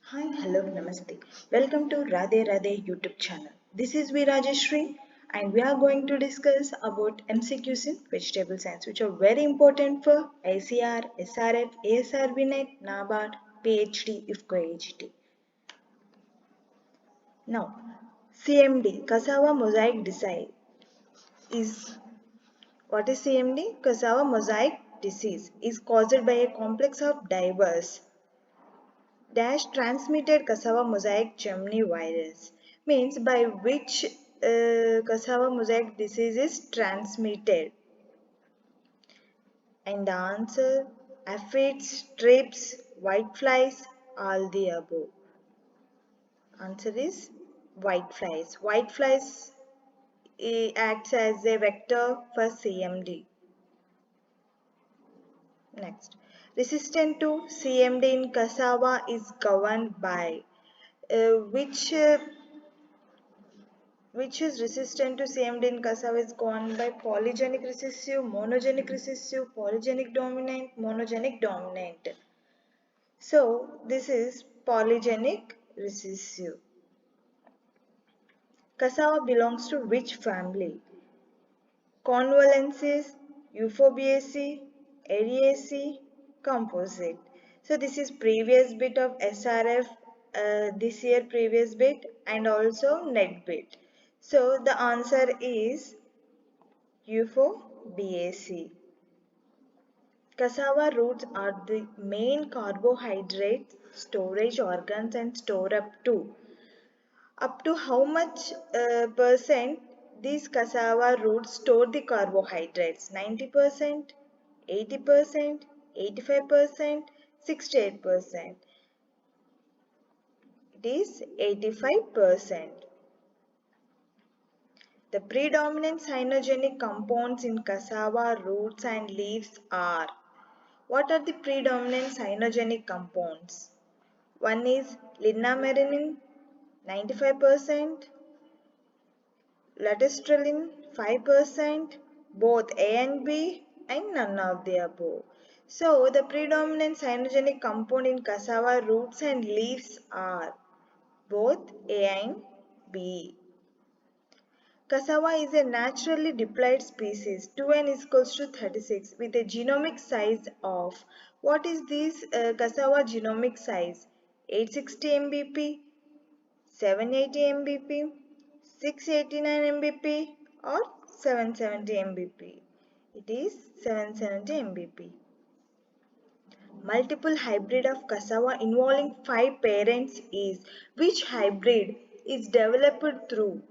Hi, hello, namaste. Welcome to Radhe Radhe YouTube channel. This is V Rajeshri and we are going to discuss about MCQs in vegetable science which are very important for ICR, SRF, ASRB-NET, NABARD, PhD, IFCO AGT. Now, CMD, Cassava mosaic disease is what is CMD? Cassava mosaic disease is caused by a complex of diverse transmitted cassava mosaic germany virus means by which cassava mosaic disease is transmitted, and the answer aphids, trips, whiteflies, all the above. Answer is whiteflies. Whiteflies acts as a vector for CMD. Next, resistant to CMD in cassava is governed by which which is resistant to CMD in cassava is governed by polygenic recessive, monogenic recessive, polygenic dominant, monogenic dominant. So this is polygenic recessive. Cassava belongs to which family? Convolvulus, Euphorbiaceae, Eriaceae, Composite. So this is previous bit of SRF, this year previous bit and also net bit. So the answer is Euphorbiaceae. Cassava roots are the main carbohydrate storage organs and store up to how much percent these cassava roots store the carbohydrates? 90%, 80%, 85%, 68%. It is 85%. The predominant cyanogenic compounds in cassava roots and leaves are. What are the predominant cyanogenic compounds? One is lignamarin, 95%, Latestrelin 5%, both A and B, and none of the above. So the predominant cyanogenic compound in cassava roots and leaves are both A and B. Cassava is a naturally diploid species 2n is equals to 36 with a genomic size of, what is this cassava genomic size? 860 mbp, 780 mbp, 689 mbp or 770 mbp. It is 770 mbp. Multiple hybrid of cassava involving 5 parents is, which hybrid is developed through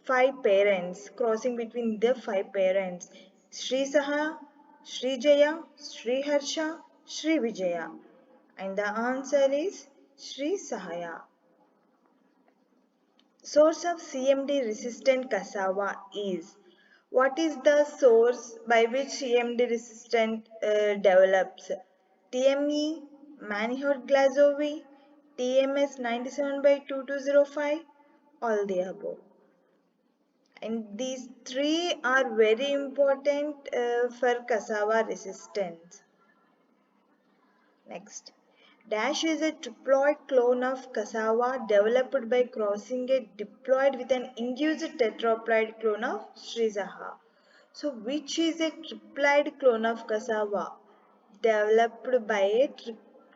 5 parents crossing between the 5 parents? Sri Saha, Sri Jaya, Sri Harsha, Sri Vijaya. And the answer is Sri Sahaya. Source of CMD resistant cassava is. What is the source by which CMD resistant develops? TME, Manihot glazovi, TMS 97 by 2205, all the above. And these three are very important for cassava resistance. Next. Dash is a triploid clone of cassava developed by crossing a diploid with an induced tetraploid clone of Sri Saha. So which is a triploid clone of cassava developed by a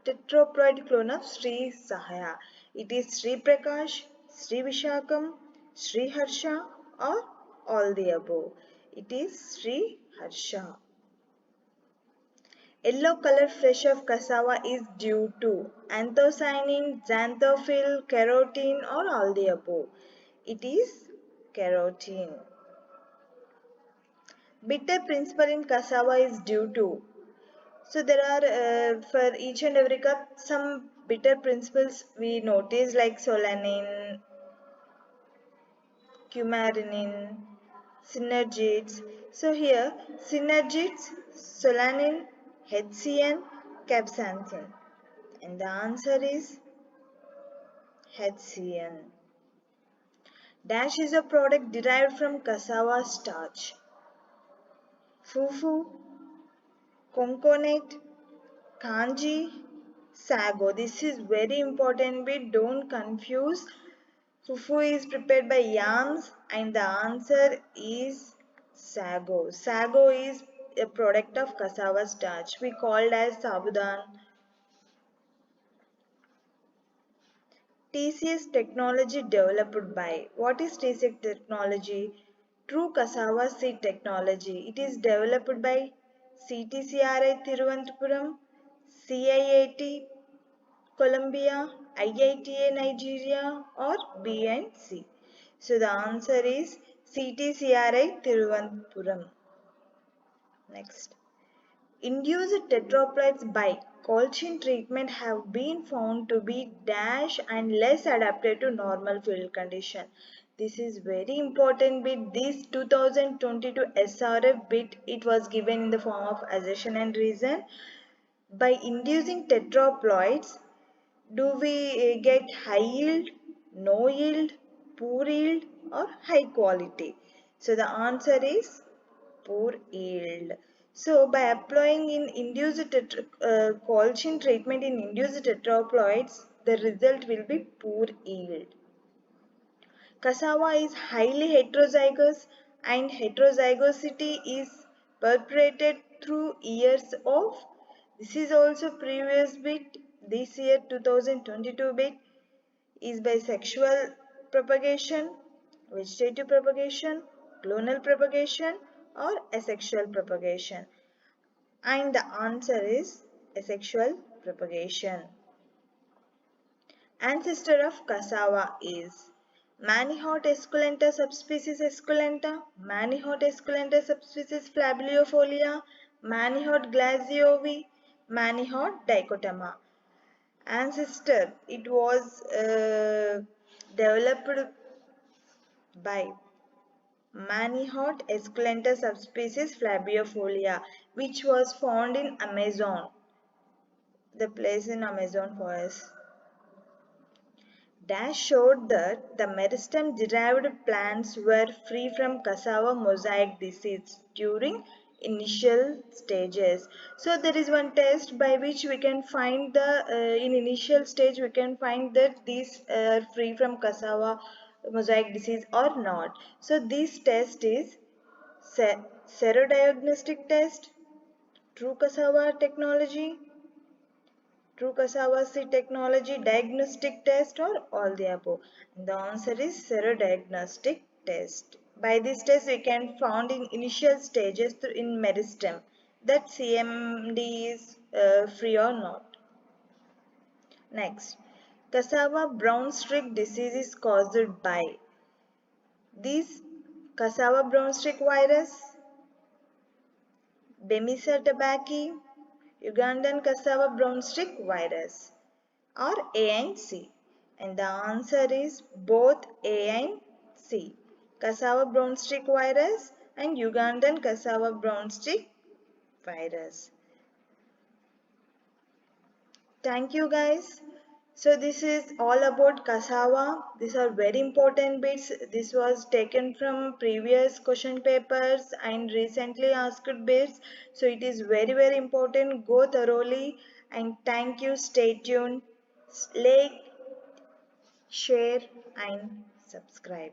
tetraploid clone of Sri Sahaya? It is Sri Prakash, Sri Vishakam, Sri Harsha or all the above. It is Sri Harsha. Yellow color flesh of cassava is due to anthocyanin, xanthophyll, carotene or all the above. It is carotene. Bitter principle in cassava is due to. So there are for each and every cup some bitter principles we notice like solanin, coumarin, synergids. So here synergids, solanin, HCN, capsaicin. And the answer is HCN. Dash is a product derived from cassava starch. Fufu, conconate, kanji, Sago. This is very important bit. Don't confuse. Fufu is prepared by yams and the answer is sago. Sago is a product of cassava starch. We called as sabudan. TCS technology developed by. What is TCS technology? True cassava seed technology. It is developed by CTCRI Thiruvananthapuram, CIAT Colombia, IITA Nigeria or B and C. So the answer is CTCRI Thiruvananthapuram. Next. Induced tetraploids by cold chain treatment have been found to be dash and less adapted to normal field condition. This is very important bit. This 2022 SRF bit, it was given in the form of assertion and reason. By inducing tetraploids, do we get high yield, no yield, poor yield or high quality? So the answer is poor yield. So by applying in cold chain treatment in induced tetraploids, the result will be poor yield. Cassava is highly heterozygous and heterozygosity is perpetuated through years of. This is also previous bit. This year 2022 bit is by sexual propagation, vegetative propagation, clonal propagation or asexual propagation. And the answer is asexual propagation. Ancestor of cassava is Manihot esculenta subspecies esculenta, Manihot esculenta subspecies flabeliofolia, Manihot glaziovi, Manihot dichotoma. Ancestor, it was developed by Manihot esculenta subspecies flabeliofolia, which was found in Amazon, the place in Amazon forest. Dash showed that the meristem derived plants were free from cassava mosaic disease during initial stages. So there is one test by which we can find the in initial stage we can find that these are free from cassava mosaic disease or not. So this test is serodiagnostic test, true cassava technology, true cassava seed technology, diagnostic test or all the above. And the answer is serodiagnostic test. By this test we can found in initial stages in meristem that CMD is free or not. Next, cassava brown streak disease is caused by this cassava brown streak virus, Bemisia tabaci, Ugandan cassava brown streak virus, or A and C. And the answer is both A and C. Cassava brown streak virus and Ugandan cassava brown streak virus. Thank you guys. So this is all about cassava. These are very important bits. This was taken from previous question papers and recently asked bits. So it is very important. Go thoroughly and thank you. Stay tuned. Like, share and subscribe.